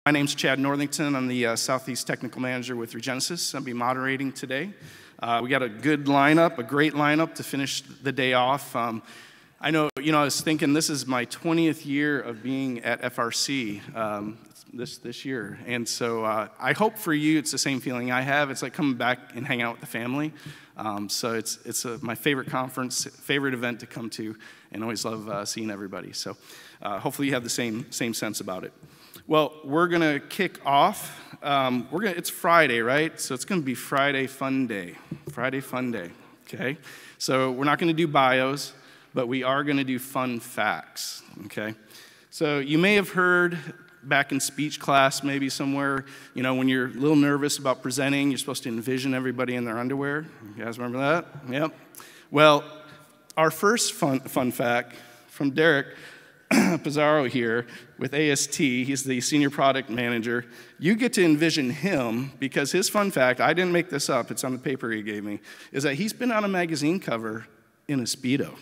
My name's Chad Northington. I'm the Southeast Technical Manager with Regenesis. I'll be moderating today. We got a good lineup, a great lineup to finish the day off. I know, I was thinking this is my 20th year of being at FRC this year. And so I hope for you it's the same feeling I have. It's like coming back and hang out with the family. So it's my favorite conference, favorite event to come to, and always love seeing everybody. So hopefully you have the same sense about it. Well, we're going to kick off. It's Friday, right? So it's going to be Friday Fun Day. Friday Fun Day, okay? So we're not going to do bios, but we are going to do fun facts, okay? So you may have heard back in speech class, maybe somewhere, when you're a little nervous about presenting, you're supposed to envision everybody in their underwear. You guys remember that? Yep. Well, our first fun fact from Derek Pizarro here with AST, he's the senior product manager. You get to envision him because his fun fact, I didn't make this up, it's on the paper he gave me, is that he's been on a magazine cover in a Speedo.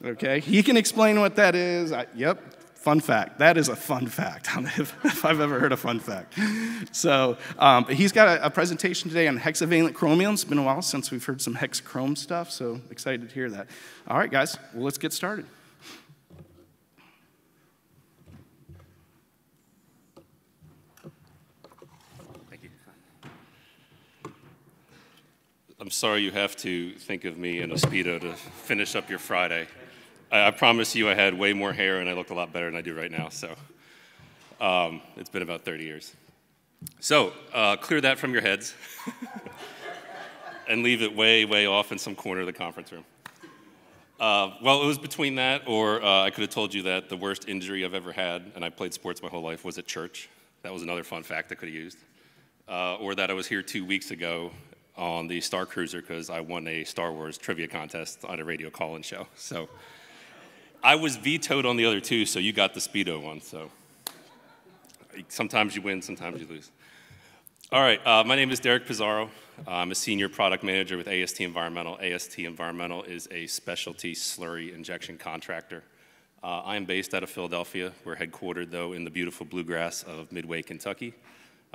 Okay? He can explain what that is. Yep, fun fact. That is a fun fact, if I've ever heard a fun fact. So he's got a presentation today on hexavalent chromium. It's been a while since we've heard some hex chrome stuff, so excited to hear that. All right, guys, well, let's get started. I'm sorry you have to think of me in a Speedo to finish up your Friday. I promise you I had way more hair and I look a lot better than I do right now, so it's been about 30 years. So clear that from your heads and leave it way, way off in some corner of the conference room. Well, it was between that or I could have told you that the worst injury I've ever had, and I played sports my whole life, was at church. That was another fun fact I could have used. Or that I was here 2 weeks ago on the Star Cruiser because I won a Star Wars trivia contest on a radio call-in show. So I was vetoed on the other two, so you got the Speedo one. So sometimes you win, sometimes you lose. All right, my name is Derek Pizarro. I'm a senior product manager with AST Environmental. AST Environmental is a specialty slurry injection contractor. I am based out of Philadelphia. We're headquartered, though, in the beautiful bluegrass of Midway, Kentucky.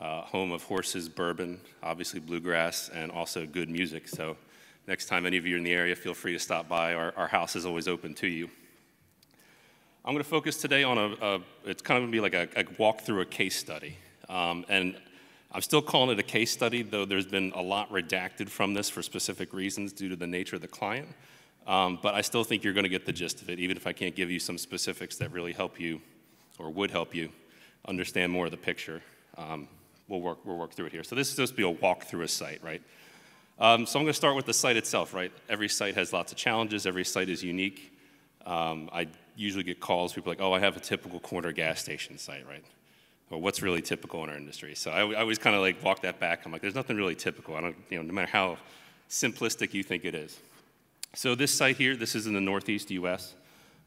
Home of horses, bourbon, obviously bluegrass, and also good music. So next time any of you are in the area, feel free to stop by. Our house is always open to you. I'm going to focus today on it's kind of going to be like a walk through a case study. And I'm still calling it a case study, though there's been a lot redacted from this for specific reasons due to the nature of the client. But I still think you're going to get the gist of it, even if I can't give you some specifics that really help you or would help you understand more of the picture. We'll work through it here. So this is supposed to be a walk through a site, right? So I'm going to start with the site itself, right? Every site has lots of challenges. Every site is unique. I usually get calls, people are like, oh, I have a typical corner gas station site, right? Or what's really typical in our industry? So I always kind of like walk that back. I'm like, there's nothing really typical. I don't, no matter how simplistic you think it is. So this site here, this is in the Northeast US.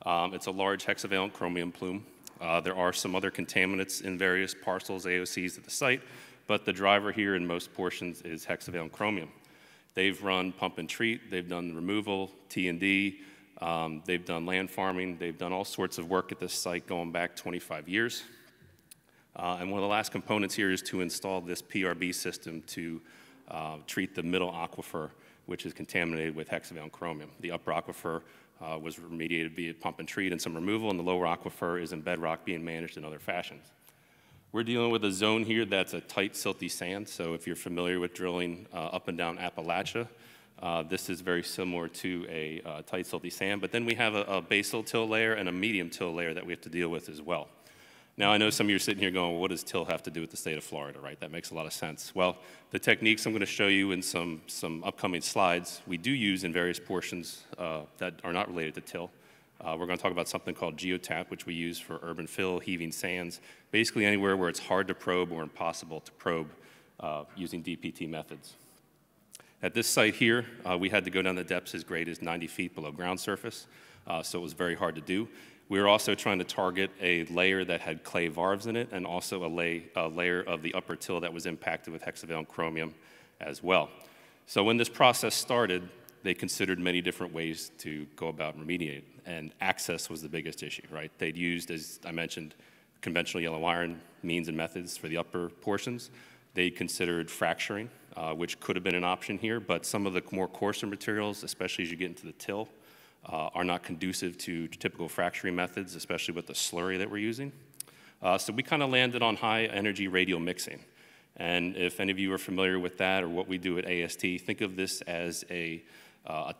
It's a large hexavalent chromium plume. There are some other contaminants in various parcels, AOCs at the site, but the driver here in most portions is hexavalent chromium. They've run pump and treat, they've done removal, T&D, they've done land farming, they've done all sorts of work at this site going back 25 years. And one of the last components here is to install this PRB system to treat the middle aquifer, which is contaminated with hexavalent chromium. The upper aquifer was remediated via pump and treat and some removal, and the lower aquifer is in bedrock being managed in other fashions. We're dealing with a zone here that's a tight, silty sand, so if you're familiar with drilling up and down Appalachia, this is very similar to a tight, silty sand, but then we have a basal till layer and a medium till layer that we have to deal with as well. Now, I know some of you are sitting here going, well, what does till have to do with the state of Florida, right? That makes a lot of sense. Well, the techniques I'm going to show you in some upcoming slides, we do use in various portions that are not related to till. We're going to talk about something called geotap, which we use for urban fill, heaving sands, basically anywhere where it's hard to probe or impossible to probe using DPT methods. At this site here, we had to go down the depths as great as 90 feet below ground surface, so it was very hard to do. We were also trying to target a layer that had clay varves in it and also a layer of the upper till that was impacted with hexavalent chromium as well. So when this process started, they considered many different ways to go about remediating, and access was the biggest issue, right? They'd used, as I mentioned, conventional yellow iron means and methods for the upper portions. They considered fracturing, which could have been an option here, but some of the more coarser materials, especially as you get into the till, are not conducive to typical fracturing methods, especially with the slurry that we're using. So we kind of landed on high energy radial mixing. And if any of you are familiar with that or what we do at AST, think of this as a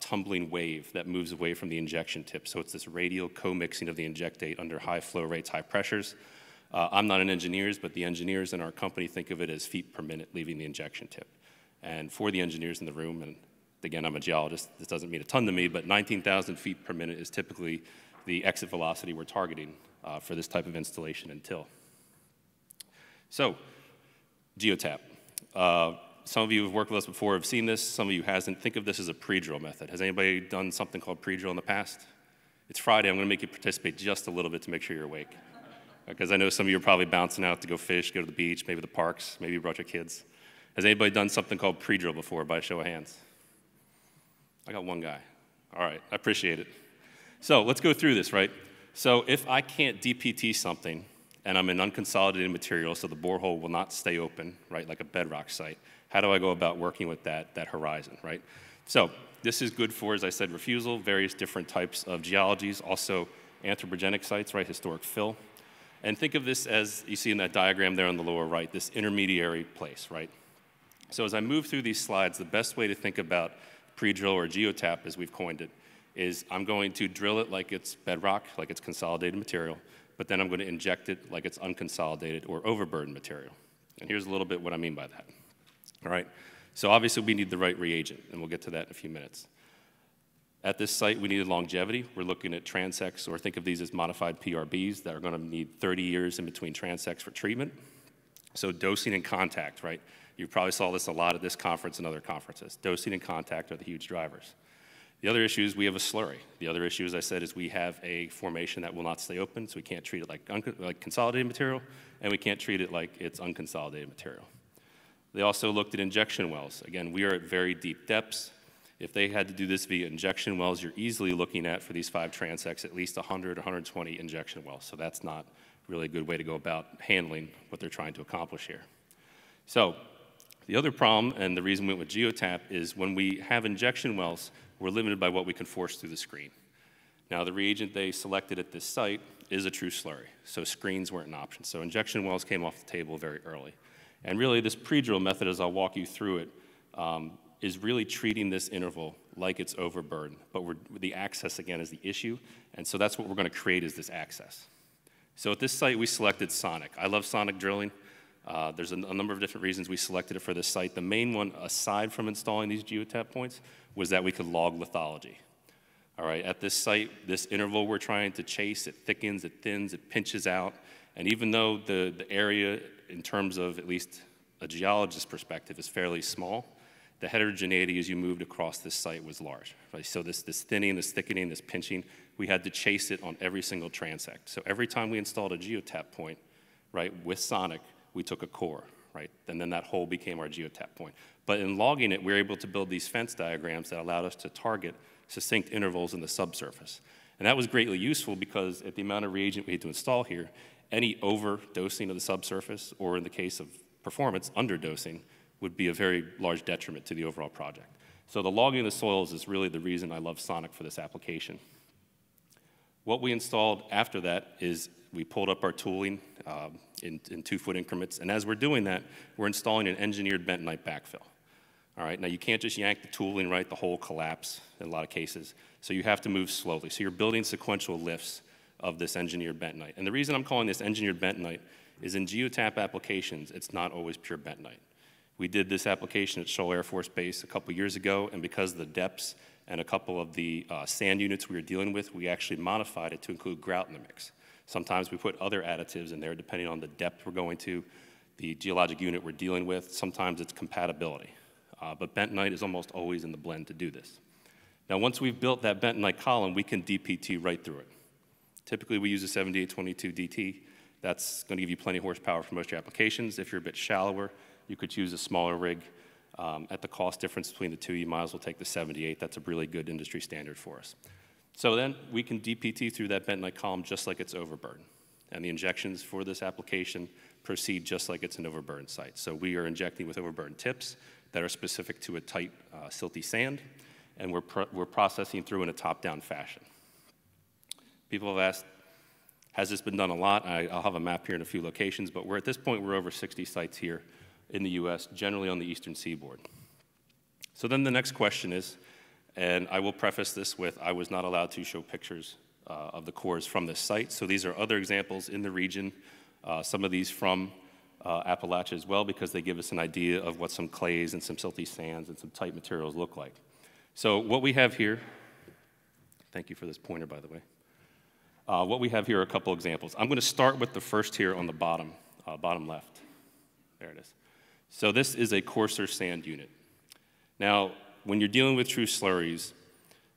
tumbling wave that moves away from the injection tip. So it's this radial co-mixing of the injectate under high flow rates, high pressures. I'm not an engineer, but the engineers in our company think of it as feet per minute leaving the injection tip. And for the engineers in the room, and again, I'm a geologist, this doesn't mean a ton to me, but 19,000 feet per minute is typically the exit velocity we're targeting for this type of installation and till. So, geotap. Some of you have worked with us before, have seen this, some of you hasn't. Think of this as a pre-drill method. Has anybody done something called pre-drill in the past? It's Friday, I'm gonna make you participate just a little bit to make sure you're awake. Because I know some of you are probably bouncing out to go fish, go to the beach, maybe the parks, maybe you brought your kids. Has anybody done something called pre-drill before, by a show of hands? I got one guy. All right, I appreciate it. So let's go through this, right? So if I can't DPT something, and I'm in unconsolidated material, so the borehole will not stay open, right, like a bedrock site, how do I go about working with that horizon, right? So this is good for, as I said, refusal, various different types of geologies, also anthropogenic sites, right, historic fill. And think of this as, you see in that diagram there on the lower right, this intermediary place, right? So as I move through these slides, the best way to think about pre-drill or geotap, as we've coined it, is I'm going to drill it like it's bedrock, like it's consolidated material, but then I'm going to inject it like it's unconsolidated or overburdened material. And here's a little bit what I mean by that. All right, so obviously we need the right reagent, and we'll get to that in a few minutes. At this site, we needed longevity. We're looking at transects, or think of these as modified PRBs that are going to need 30 years in between transects for treatment. So dosing and contact, right? You probably saw this a lot at this conference and other conferences. Dosing and contact are the huge drivers. The other issue is we have a slurry. The other issue, as I said, is we have a formation that will not stay open, so we can't treat it like consolidated material, and we can't treat it like it's unconsolidated material. They also looked at injection wells. Again, we are at very deep depths. If they had to do this via injection wells, you're easily looking at, for these 5 transects, at least 100, 120 injection wells. So that's not really a good way to go about handling what they're trying to accomplish here. So the other problem, and the reason we went with geotap, is when we have injection wells, we're limited by what we can force through the screen. Now, the reagent they selected at this site is a true slurry, so screens weren't an option. So injection wells came off the table very early. And really, this pre-drill method, as I'll walk you through it, is really treating this interval like it's overburdened, but the access, again, is the issue, and so that's what we're going to create, is this access. So at this site, we selected sonic. I love sonic drilling. There's a number of different reasons we selected it for this site. The main one, aside from installing these geotap points, was that we could log lithology. All right, at this site, this interval we're trying to chase, it thickens, it thins, it pinches out, and even though the area, in terms of at least a geologist's perspective, is fairly small, the heterogeneity as you moved across this site was large. Right? So this thinning, this thickening, this pinching, we had to chase it on every single transect. So every time we installed a geotap point, right, with sonic, we took a core, right? And then that hole became our geotap point. But in logging it, we were able to build these fence diagrams that allowed us to target succinct intervals in the subsurface. And that was greatly useful because at the amount of reagent we had to install here, any overdosing of the subsurface, or in the case of performance, underdosing, would be a very large detriment to the overall project. So the logging of the soils is really the reason I love sonic for this application. What we installed after that is we pulled up our tooling in 2-foot increments, and as we're doing that, we're installing an engineered bentonite backfill. All right, now you can't just yank the tooling, right? The hole collapse in a lot of cases, so you have to move slowly. So you're building sequential lifts of this engineered bentonite. And the reason I'm calling this engineered bentonite is in geotap applications, it's not always pure bentonite. We did this application at Shoal Air Force Base a couple years ago, and because of the depths and a couple of the sand units we were dealing with, we actually modified it to include grout in the mix. Sometimes we put other additives in there depending on the depth we're going to, the geologic unit we're dealing with. Sometimes it's compatibility. But bentonite is almost always in the blend to do this. Now, once we've built that bentonite column, we can DPT right through it. Typically, we use a 7822 DT. That's going to give you plenty of horsepower for most of your applications. If you're a bit shallower, you could choose a smaller rig. At the cost difference between the two, you might as well take the 78. That's a really good industry standard for us. So then we can DPT through that bentonite column just like it's overburdened. and the injections for this application proceed just like it's an overburden site. So we are injecting with overburden tips that are specific to a tight, silty sand, and we're processing through in a top-down fashion. People have asked, has this been done a lot? I'll have a map here in a few locations, but at this point, we're over 60 sites here in the US, generally on the eastern seaboard. So then the next question is, and I will preface this with, I was not allowed to show pictures of the cores from this site. So these are other examples in the region, some of these from Appalachia as well, because they give us an idea of what some clays and some silty sands and some tight materials look like. So what we have here, thank you for this pointer, by the way. What we have here are a couple examples. I'm going to start with the first here on the bottom left. There it is. So this is a coarser sand unit. Now, when you're dealing with true slurries,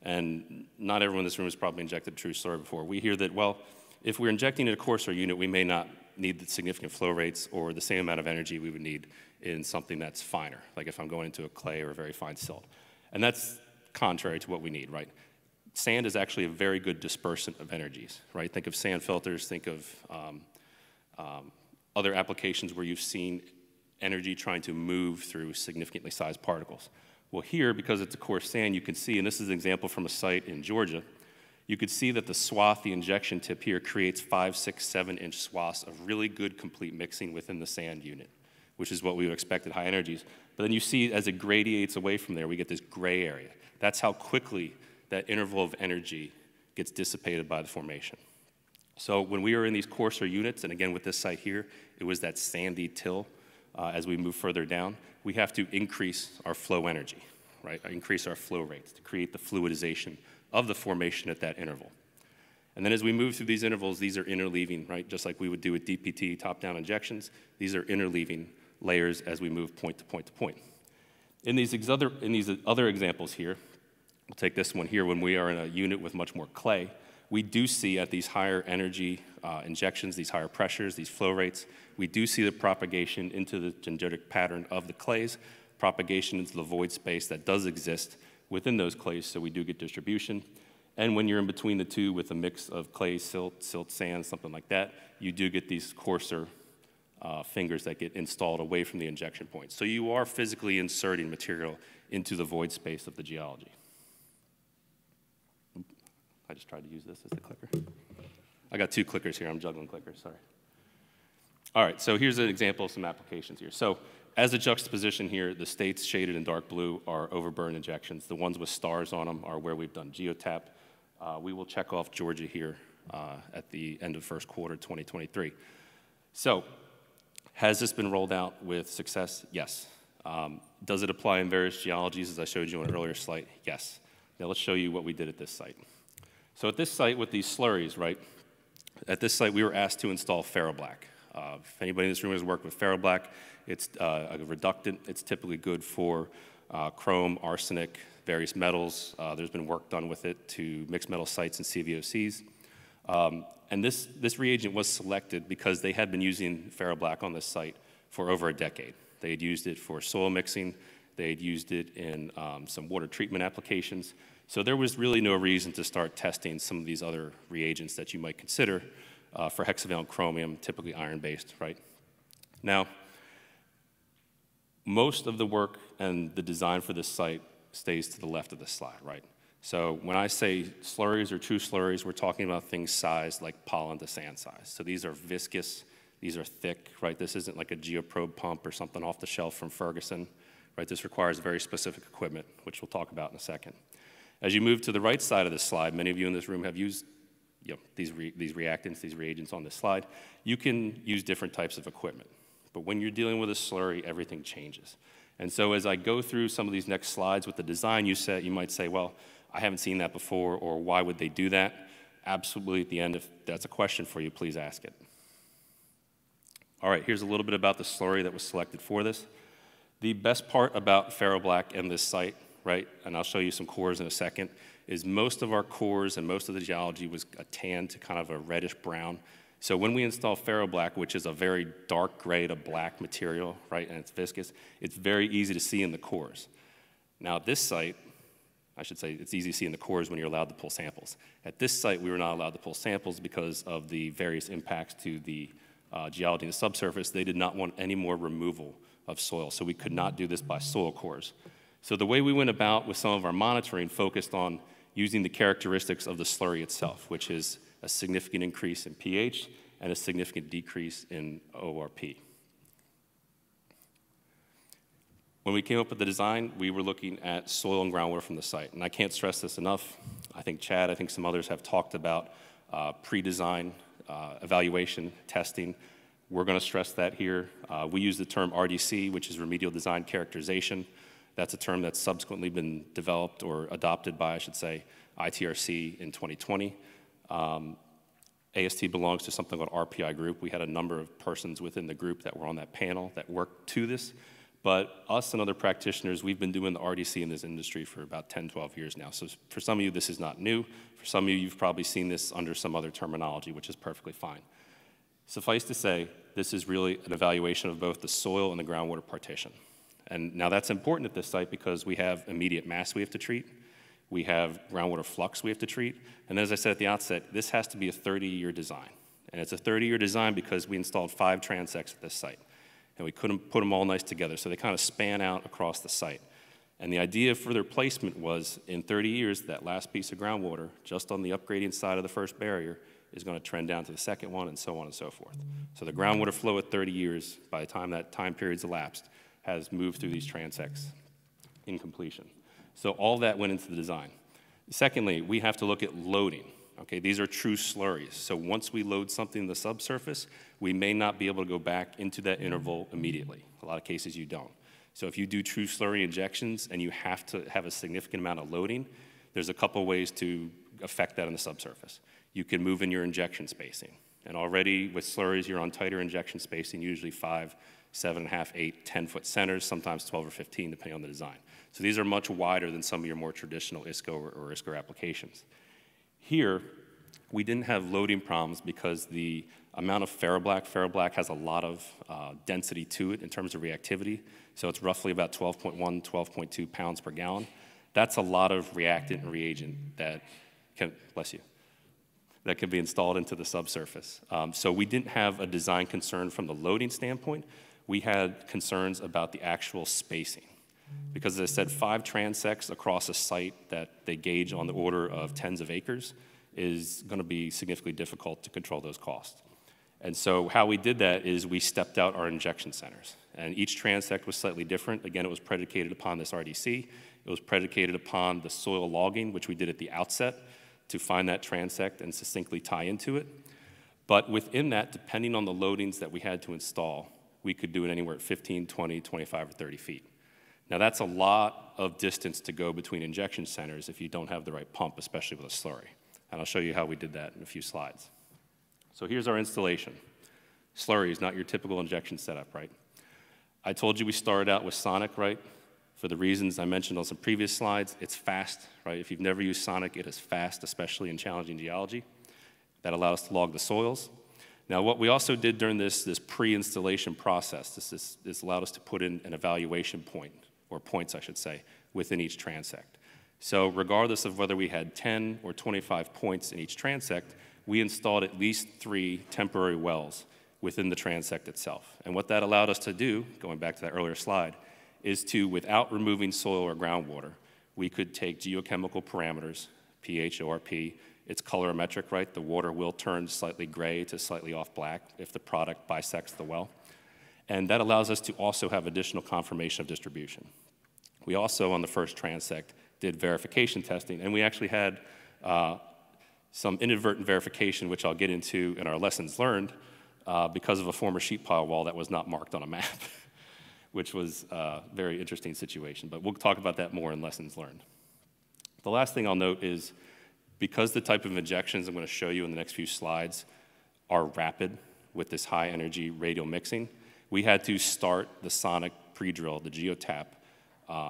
and not everyone in this room has probably injected a true slurry before, we hear that, well, if we're injecting in a coarser unit, we may not need the significant flow rates or the same amount of energy we would need in something that's finer, like if I'm going into a clay or a very fine silt. And that's contrary to what we need, right? Sand is actually a very good dispersant of energies, right? Think of sand filters, think of other applications where you've seen energy trying to move through significantly sized particles. Well, here, because it's a coarse sand, you can see, and this is an example from a site in Georgia, you could see that the swath, the injection tip here, creates 5, 6, 7-inch swaths of really good complete mixing within the sand unit, which is what we would expect at high energies. But then you see as it gradiates away from there, we get this gray area. That's how quickly that interval of energy gets dissipated by the formation. So when we are in these coarser units, and again with this site here, it was that sandy till. As we move further down, we have to increase our flow energy, right? Increase our flow rates to create the fluidization of the formation at that interval. And then as we move through these intervals, these are interleaving, right? Just like we would do with DPT, top-down injections, these are interleaving layers as we move point to point to point. In these other examples here, we'll take this one here, when we are in a unit with much more clay, we do see at these higher energy injections, these higher pressures, these flow rates, we do see the propagation into the dendritic pattern of the clays, propagation into the void space that does exist within those clays, so we do get distribution. And when you're in between the two with a mix of clay, silt, sand, something like that, you do get these coarser fingers that get installed away from the injection point. So you are physically inserting material into the void space of the geology. I just tried to use this as the clicker. I got 2 clickers here. I'm juggling clickers, sorry. All right, so here's an example of some applications here. So as a juxtaposition here, the states shaded in dark blue are overburn injections. The ones with stars on them are where we've done geotap. We will check off Georgia here at the end of first quarter 2023. So has this been rolled out with success? Yes. Does it apply in various geologies, as I showed you on an earlier slide? Yes. Now let's show you what we did at this site. So at this site with these slurries, right, at this site we were asked to install ferroblack. If anybody in this room has worked with ferroblack, it's a reductant. It's typically good for chrome, arsenic, various metals. There's been work done with it to mixed metal sites and CVOCs. And this reagent was selected because they had been using ferroblack on this site for over a decade. They had used it for soil mixing. They had used it in some water treatment applications. So there was really no reason to start testing some of these other reagents that you might consider for hexavalent chromium, typically iron-based, right? Now, most of the work and the design for this site stays to the left of this slide, right? So when I say slurries or true slurries, we're talking about things sized like pollen to sand size. So these are viscous, these are thick, right? This isn't like a geoprobe pump or something off the shelf from Ferguson, right? This requires very specific equipment, which we'll talk about in a second. As you move to the right side of this slide, many of you in this room have used these reactants, these reagents on this slide. You can use different types of equipment. But when you're dealing with a slurry, everything changes. And so as I go through some of these next slides with the design you might say, well, I haven't seen that before, or why would they do that? Absolutely, at the end, if that's a question for you, please ask it. All right, here's a little bit about the slurry that was selected for this. The best part about ferroblack and this site, right, and I'll show you some cores in a second, is most of our cores and most of the geology was a tan to kind of a reddish brown. So when we install ferroblack, which is a very dark gray to black material, right, and it's viscous, it's very easy to see in the cores. Now at this site, I should say it's easy to see in the cores when you're allowed to pull samples. At this site, we were not allowed to pull samples because of the various impacts to the geology and the subsurface. They did not want any more removal of soil, so we could not do this by soil cores. So the way we went about with some of our monitoring focused on using the characteristics of the slurry itself, which is a significant increase in pH and a significant decrease in ORP. When we came up with the design, we were looking at soil and groundwater from the site. And I can't stress this enough. I think Chad, I think some others have talked about pre-design, evaluation, testing. We're going to stress that here. We use the term RDC, which is remedial design characterization. That's a term that's subsequently been developed or adopted by, I should say, ITRC in 2020. AST belongs to something called RPI group. We had a number of persons within the group that were on that panel that worked to this. But us and other practitioners, we've been doing the RDC in this industry for about 10, 12 years now. So for some of you, this is not new. For some of you, you've probably seen this under some other terminology, which is perfectly fine. Suffice to say, this is really an evaluation of both the soil and the groundwater partition. And now that's important at this site because we have immediate mass we have to treat. We have groundwater flux we have to treat. And as I said at the outset, this has to be a 30-year design. And it's a 30-year design because we installed 5 transects at this site. And we couldn't put them all nice together, so they kind of span out across the site. And the idea for their placement was, in 30 years, that last piece of groundwater, just on the upgrading side of the first barrier, is going to trend down to the second one, and so on and so forth. So the groundwater flow at 30 years, by the time that time period's elapsed, has moved through these transects in completion. So all that went into the design. Secondly, we have to look at loading. Okay, these are true slurries. So once we load something in the subsurface, we may not be able to go back into that interval immediately. A lot of cases you don't. So if you do true slurry injections and you have to have a significant amount of loading, there's a couple ways to affect that on the subsurface. You can move in your injection spacing. And already with slurries, you're on tighter injection spacing, usually 5, 7.5, 8, 10-foot centers, sometimes 12 or 15, depending on the design. So these are much wider than some of your more traditional ISCO or ISCO applications. Here, we didn't have loading problems because the amount of ferroblack has a lot of density to it in terms of reactivity. So it's roughly about 12.1, 12.2 pounds per gallon. That's a lot of reactant and reagent that can, bless you, that can be installed into the subsurface. So we didn't have a design concern from the loading standpoint. We had concerns about the actual spacing. Because as I said, 5 transects across a site that they gauge on the order of tens of acres is going to be significantly difficult to control those costs. And so how we did that is we stepped out our injection centers. And each transect was slightly different. Again, it was predicated upon this RDC. It was predicated upon the soil logging, which we did at the outset to find that transect and succinctly tie into it. But within that, depending on the loadings that we had to install, we could do it anywhere at 15, 20, 25, or 30 feet. Now that's a lot of distance to go between injection centers if you don't have the right pump, especially with a slurry. And I'll show you how we did that in a few slides. So here's our installation. Slurry is not your typical injection setup, right? I told you we started out with sonic, right? For the reasons I mentioned on some previous slides, it's fast, right? If you've never used sonic, it is fast, especially in challenging geology. That allowed us to log the soils. Now, what we also did during this pre-installation process, this allowed us to put in an evaluation point, or points, I should say, within each transect. So regardless of whether we had 10 or 25 points in each transect, we installed at least 3 temporary wells within the transect itself. And what that allowed us to do, going back to that earlier slide, is to, without removing soil or groundwater, we could take geochemical parameters, pH, ORP, it's colorimetric, right? The water will turn slightly gray to slightly off black if the product bisects the well. And that allows us to also have additional confirmation of distribution. We also, on the first transect, did verification testing, and we actually had some inadvertent verification, which I'll get into in our lessons learned, because of a former sheet pile wall that was not marked on a map, which was a very interesting situation. But we'll talk about that more in lessons learned. The last thing I'll note is, because the type of injections I'm going to show you in the next few slides are rapid with this high energy radial mixing, we had to start the sonic pre-drill, the geotap,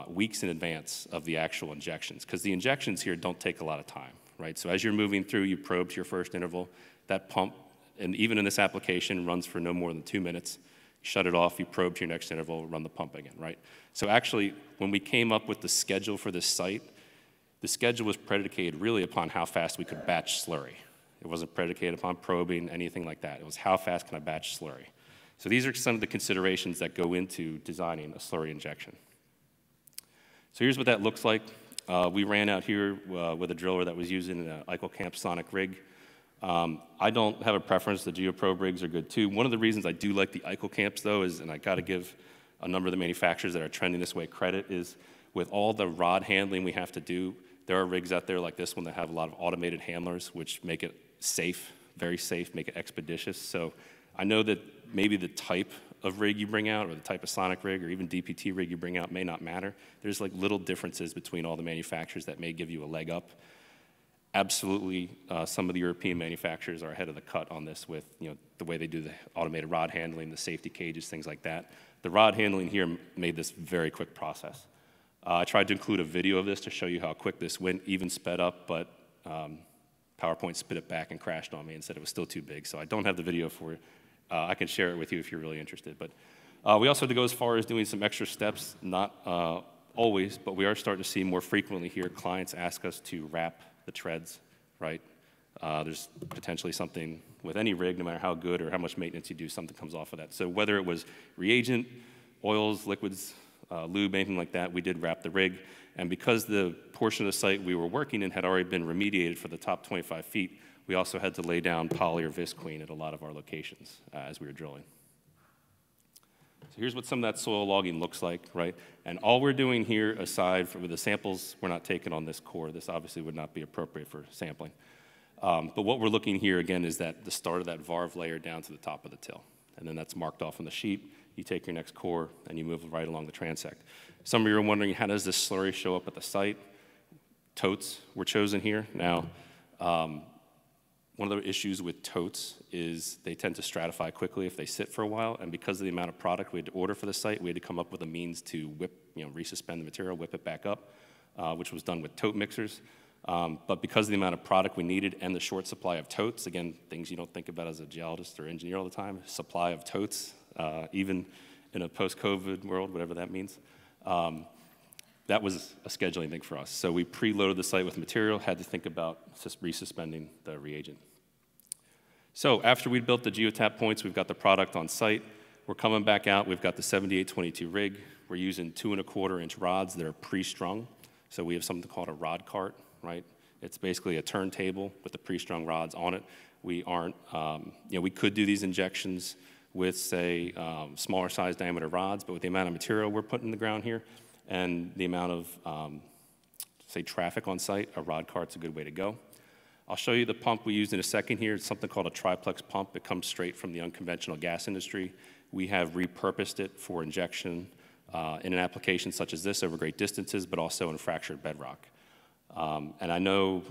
weeks in advance of the actual injections, because the injections here don't take a lot of time, right? So as you're moving through, you probe to your first interval, that pump, and even in this application, runs for no more than 2 minutes. You shut it off, you probe to your next interval, run the pump again, right? So actually, when we came up with the schedule for this site the schedule was predicated really upon how fast we could batch slurry. It wasn't predicated upon probing, anything like that. It was how fast can I batch slurry. So these are some of the considerations that go into designing a slurry injection. So here's what that looks like. We ran out here with a driller that was using an IcoCamp Sonic rig. I don't have a preference. The GeoProbe rigs are good too. One of the reasons I do like the IcoCamps though is, and I got to give a number of the manufacturers that are trending this way credit, is with all the rod handling we have to do, there are rigs out there like this one that have a lot of automated handlers, which make it safe, very safe, make it expeditious. So I know that maybe the type of rig you bring out or the type of Sonic rig or even DPT rig you bring out may not matter. There's like little differences between all the manufacturers that may give you a leg up. Absolutely, some of the European manufacturers are ahead of the cut on this with the way they do the automated rod handling, the safety cages, things like that. The rod handling here made this very quick process. I tried to include a video of this to show you how quick this went, even sped up, but PowerPoint spit it back and crashed on me and said it was still too big, so I don't have the video for it. I can share it with you if you're really interested. But we also had to go as far as doing some extra steps, not always, but we are starting to see more frequently here clients ask us to wrap the treads, right? There's potentially something with any rig, no matter how good or how much maintenance you do, something comes off of that. So whether it was reagent, oils, liquids, lube, anything like that, we did wrap the rig. And because the portion of the site we were working in had already been remediated for the top 25 feet, we also had to lay down poly or visqueen at a lot of our locations as we were drilling. So here's what some of that soil logging looks like, right? And all we're doing here, aside from the samples, we're not taking on this core. This obviously would not be appropriate for sampling. But what we're looking here, again, is that the start of that varve layer down to the top of the till. And then that's marked off on the sheet. You take your next core, and you move right along the transect. Some of you are wondering, how does this slurry show up at the site? Totes were chosen here. Now, one of the issues with totes is they tend to stratify quickly if they sit for a while, and because of the amount of product we had to order for the site, we had to come up with a means to resuspend the material, whip it back up, which was done with tote mixers. But because of the amount of product we needed and the short supply of totes, again, things you don't think about as a geologist or engineer all the time, supply of totes, even in a post-COVID world, whatever that means, that was a scheduling thing for us. So we preloaded the site with material, had to think about resuspending the reagent. So after we built the geotap points, we've got the product on site. We're coming back out. We've got the 7822 rig. We're using 2¼ inch rods that are pre-strung. So we have something called a rod cart, right? It's basically a turntable with the pre-strung rods on it. We aren't, we could do these injections with, say, smaller size diameter rods, but with the amount of material we're putting in the ground here and the amount of, say, traffic on site, a rod cart's a good way to go. I'll show you the pump we used in a second here. It's something called a triplex pump. It comes straight from the unconventional gas industry. We have repurposed it for injection in an application such as this over great distances, but also in fractured bedrock. And I know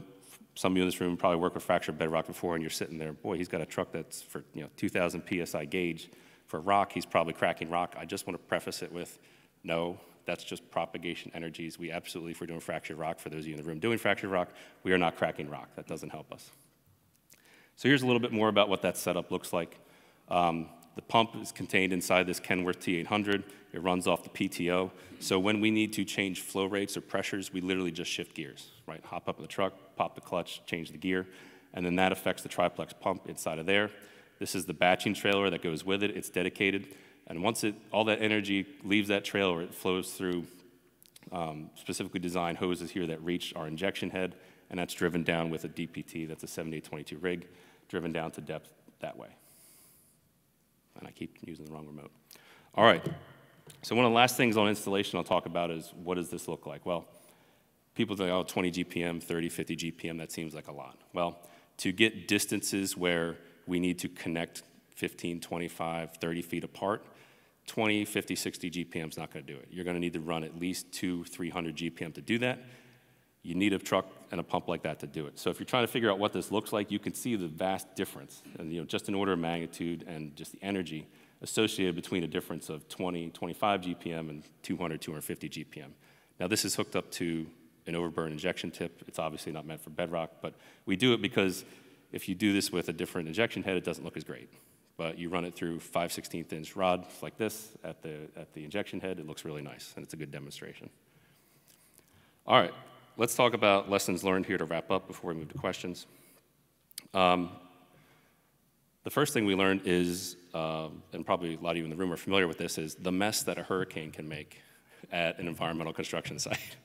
some of you in this room probably worked with fractured bedrock before, and you're sitting there, boy, he's got a truck that's for 2,000 PSI gauge. For rock, he's probably cracking rock. I just want to preface it with, no, that's just propagation energies. We absolutely, if we're doing fractured rock, for those of you in the room doing fractured rock, we are not cracking rock. That doesn't help us. So here's a little bit more about what that setup looks like. The pump is contained inside this Kenworth T800. It runs off the PTO. So when we need to change flow rates or pressures, we literally just shift gears, right? Hop up in the truck, pop the clutch, change the gear, and then that affects the triplex pump inside of there. This is the batching trailer that goes with it. It's dedicated. And once all that energy leaves that trailer, it flows through specifically designed hoses here that reach our injection head, and that's driven down with a DPT, that's a 7822 rig, driven down to depth that way. And I keep using the wrong remote. All right, so one of the last things on installation I'll talk about is what does this look like? Well, people think, oh, 20 GPM, 30, 50 GPM, that seems like a lot. Well, to get distances where we need to connect 15, 25, 30 feet apart, 20, 50, 60 GPM is not going to do it. You're going to need to run at least 200, 300 GPM to do that. You need a truck and a pump like that to do it. So if you're trying to figure out what this looks like, you can see the vast difference, and just an order of magnitude and just the energy associated between a difference of 20, 25 GPM and 200, 250 GPM. Now this is hooked up to an overburn injection tip. It's obviously not meant for bedrock, but we do it because if you do this with a different injection head, it doesn't look as great. But you run it through 5/16 inch rods like this at the injection head, it looks really nice, and it's a good demonstration. All right, let's talk about lessons learned here to wrap up before we move to questions. The first thing we learned is, and probably a lot of you in the room are familiar with this, is the mess that a hurricane can make at an environmental construction site.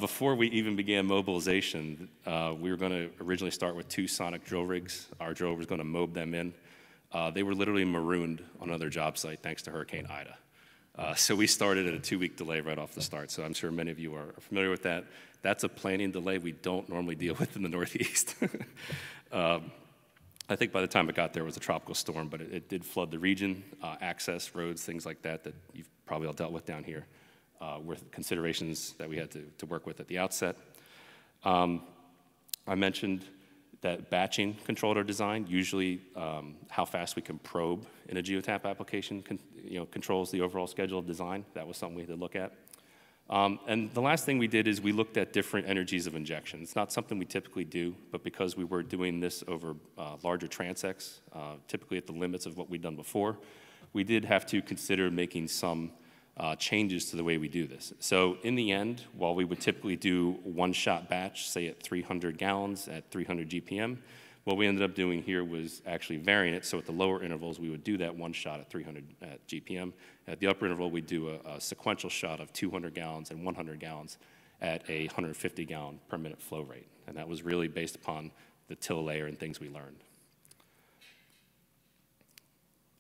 Before we even began mobilization, we were going to originally start with 2 sonic drill rigs. Our drill was going to mob them in. They were literally marooned on another job site thanks to Hurricane Ida. So we started at a 2-week delay right off the start. So I'm sure many of you are familiar with that. That's a planning delay we don't normally deal with in the Northeast. I think by the time it got there, it was a tropical storm, but it did flood the region, access, roads, things like that that you've probably all dealt with down here, were considerations that we had to work with at the outset. I mentioned that batching controlled our design. Usually, how fast we can probe in a geotap application controls the overall schedule of design. That was something we had to look at. And the last thing we did is we looked at different energies of injection. It's not something we typically do, but because we were doing this over larger transects, typically at the limits of what we'd done before, we did have to consider making some changes to the way we do this. So in the end, while we would typically do one-shot batch, say at 300 gallons at 300 GPM, what we ended up doing here was actually varying it. So at the lower intervals, we would do that one shot at 300 at GPM. At the upper interval, we'd do a sequential shot of 200 gallons and 100 gallons at a 150 gallon per minute flow rate. And that was really based upon the till layer and things we learned.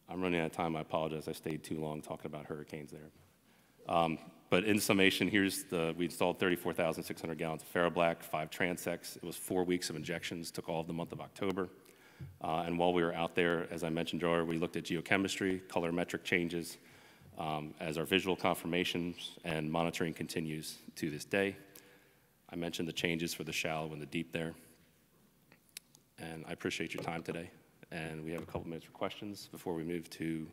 I'm running out of time. I apologize. I stayed too long talking about hurricanes there. But in summation, we installed 34,600 gallons of ferroblack, 5 transects. It was 4 weeks of injections, took all of the month of October. And while we were out there, as I mentioned earlier, we looked at geochemistry, colorimetric changes, as our visual confirmations and monitoring continues to this day. I mentioned the changes for the shallow and the deep there. And I appreciate your time today. And we have a couple minutes for questions before we move to,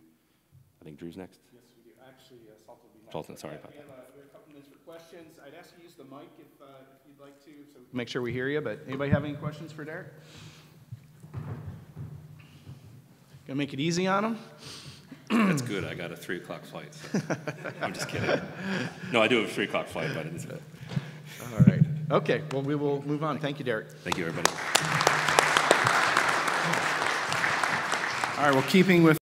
I think Drew's next. Yes, we do. Actually, Sultan will be next. Sultan, sorry about that. We have a couple minutes for questions. I'd ask you to use the mic if you'd like to, so make sure we hear you. But anybody have any questions for Derek? Gonna make it easy on him? That's good. I got a 3 o'clock flight. So. I'm just kidding. No, I do have a 3 o'clock flight, but it is. All right. Okay. Well, we will move on. Thank you, Derek. Thank you, everybody. All right. Well, keeping with